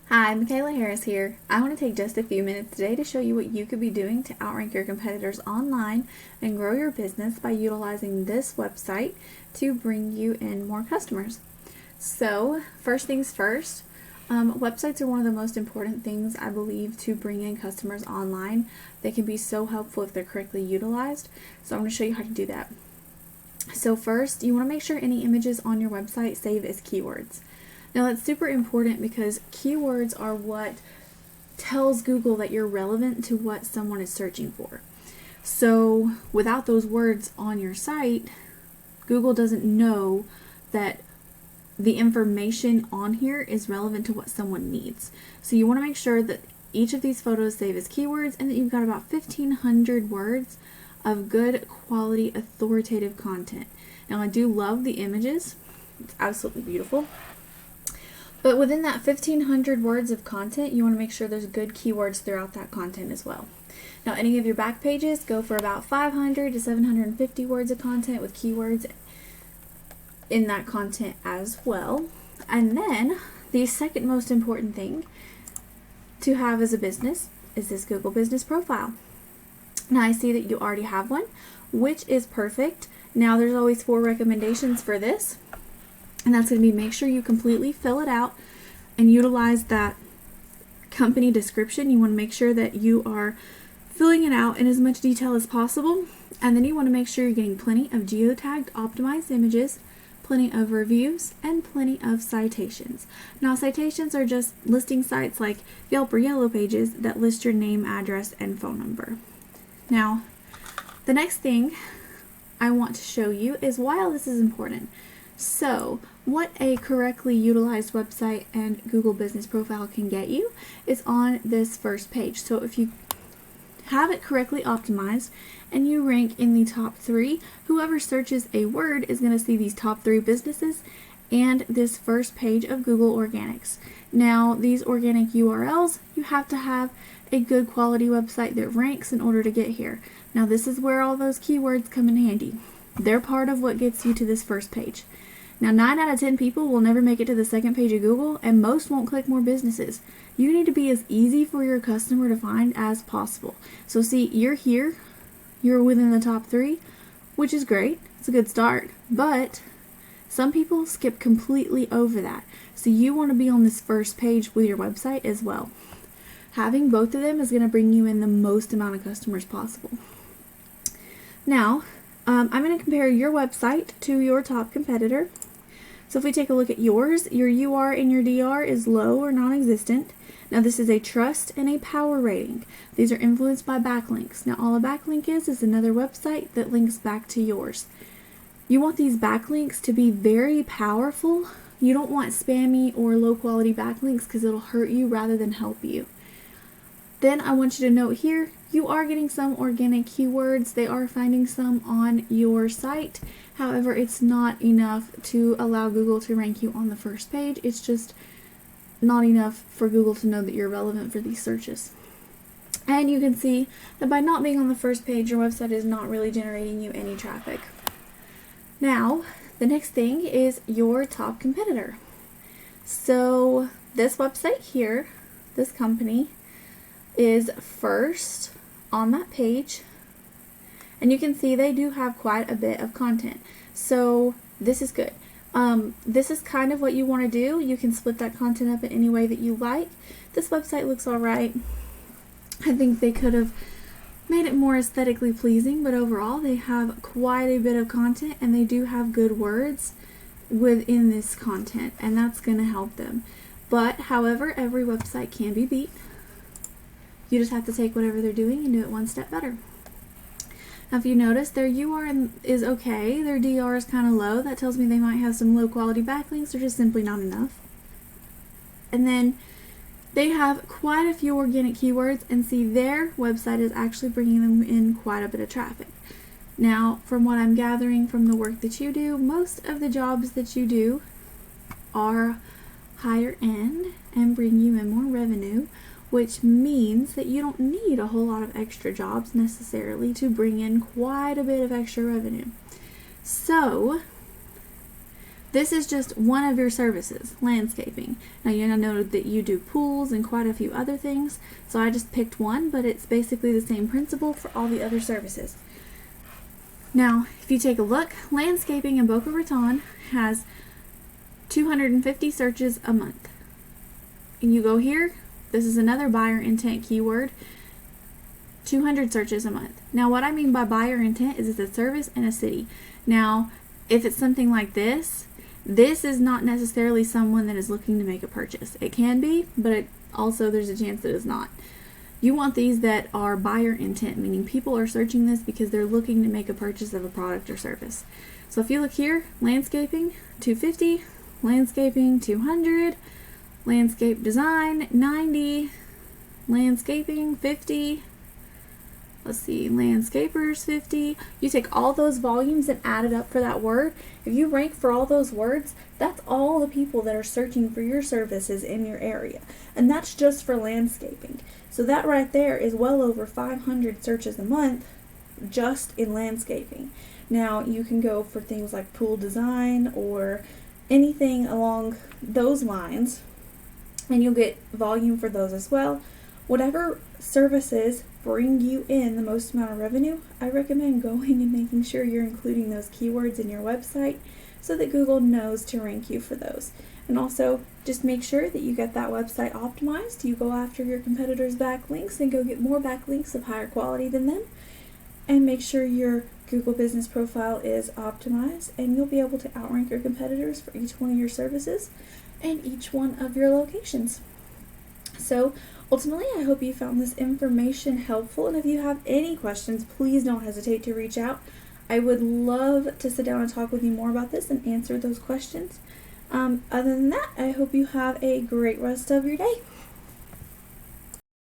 Hi, Michaela Harris here. I want to take just a few minutes today to show you what you could be doing to outrank your competitors online and grow your business by utilizing this website to bring you in more customers. So, first things first, websites are one of the most important things I believe to bring in customers online. They can be so helpful if they're correctly utilized. So I'm going to show you how to do that. So first, you want to make sure any images on your website save as keywords. Now that's super important because keywords are what tells Google that you're relevant to what someone is searching for. So without those words on your site, Google doesn't know that the information on here is relevant to what someone needs. So you want to make sure that each of these photos save as keywords and that you've got about 1,500 words of good quality authoritative content. Now I do love the images. It's absolutely beautiful. But within that 1,500 words of content, you want to make sure there's good keywords throughout that content as well. Now any of your back pages go for about 500 to 750 words of content with keywords in that content as well. And then the second most important thing to have as a business is this Google Business Profile. Now I see that you already have one, which is perfect. Now there's always 4 recommendations for this, and that's going to be make sure you completely fill it out and utilize that company description. You want to make sure that you are filling it out in as much detail as possible, and then you want to make sure you're getting plenty of geotagged optimized images, plenty of reviews, and plenty of citations. Now citations are just listing sites like Yelp or Yellow Pages that list your name, address, and phone number. Now, the next thing I want to show you is why all this is important. So, what a correctly utilized website and Google Business Profile can get you is on this first page. So if you have it correctly optimized and you rank in the top 3, whoever searches a word is going to see these top 3 businesses and this first page of Google Organics. Now, these organic URLs, you have to have a good quality website that ranks in order to get here. Now, this is where all those keywords come in handy. They're part of what gets you to this first page. Now, 9 out of 10 people will never make it to the second page of Google, and most won't click more businesses. You need to be as easy for your customer to find as possible. So see, you're here, you're within the top 3, which is great. It's a good start, but some people skip completely over that. So you want to be on this first page with your website as well. Having both of them is going to bring you in the most amount of customers possible. Now, I'm going to compare your website to your top competitor. So if we take a look at yours, your UR and your DR is low or non-existent. Now this is a trust and a power rating. These are influenced by backlinks. Now all a backlink is another website that links back to yours. You want these backlinks to be very powerful. You don't want spammy or low quality backlinks because it'll hurt you rather than help you. Then I want you to note here, you are getting some organic keywords. They are finding some on your site. However, it's not enough to allow Google to rank you on the first page. It's just not enough for Google to know that you're relevant for these searches. And you can see that by not being on the first page, your website is not really generating you any traffic. Now, the next thing is your top competitor. So this website here, this company, is first on that page, and you can see they do have quite a bit of content, so this is good. This is kind of what you want to do. You can split that content up in any way that you like. This website looks alright. I think they could have made it more aesthetically pleasing, but overall they have quite a bit of content and they do have good words within this content, and that's going to help them. But however, every website can be beat. You just have to take whatever they're doing and do it one step better. Now if you notice, their UR is okay, their DR is kind of low. That tells me they might have some low quality backlinks or just simply not enough. And then they have quite a few organic keywords, and see their website is actually bringing them in quite a bit of traffic. Now from what I'm gathering from the work that you do, most of the jobs that you do are higher end and bring you in more revenue, which means that you don't need a whole lot of extra jobs necessarily to bring in quite a bit of extra revenue. So This is just one of your services, landscaping. Now you know that you do pools and quite a few other things, so I just picked one, but it's basically the same principle for all the other services. Now, if you take a look, landscaping in Boca Raton has 250 searches a month. And you go here, this is another buyer intent keyword, 200 searches a month. Now what I mean by buyer intent is it's a service in a city. Now, if it's something like this is not necessarily someone that is looking to make a purchase. It can be, but also there's a chance that it's not. You want these that are buyer intent, meaning people are searching this because they're looking to make a purchase of a product or service. So if you look here, landscaping, 250, landscaping, 200, landscape design, 90, landscaping, 50, let's see, landscapers, 50. You take all those volumes and add it up for that word. If you rank for all those words, that's all the people that are searching for your services in your area. And that's just for landscaping. So that right there is well over 500 searches a month just in landscaping. Now you can go for things like pool design or anything along those lines, and you'll get volume for those as well. Whatever services bring you in the most amount of revenue, I recommend going and making sure you're including those keywords in your website so that Google knows to rank you for those. And also, just make sure that you get that website optimized. You go after your competitors' backlinks and go get more backlinks of higher quality than them. And make sure your Google business profile is optimized, and you'll be able to outrank your competitors for each one of your services and each one of your locations. So ultimately, I hope you found this information helpful, and if you have any questions, please don't hesitate to reach out. I would love to sit down and talk with you more about this and answer those questions. Other than that, I hope you have a great rest of your day.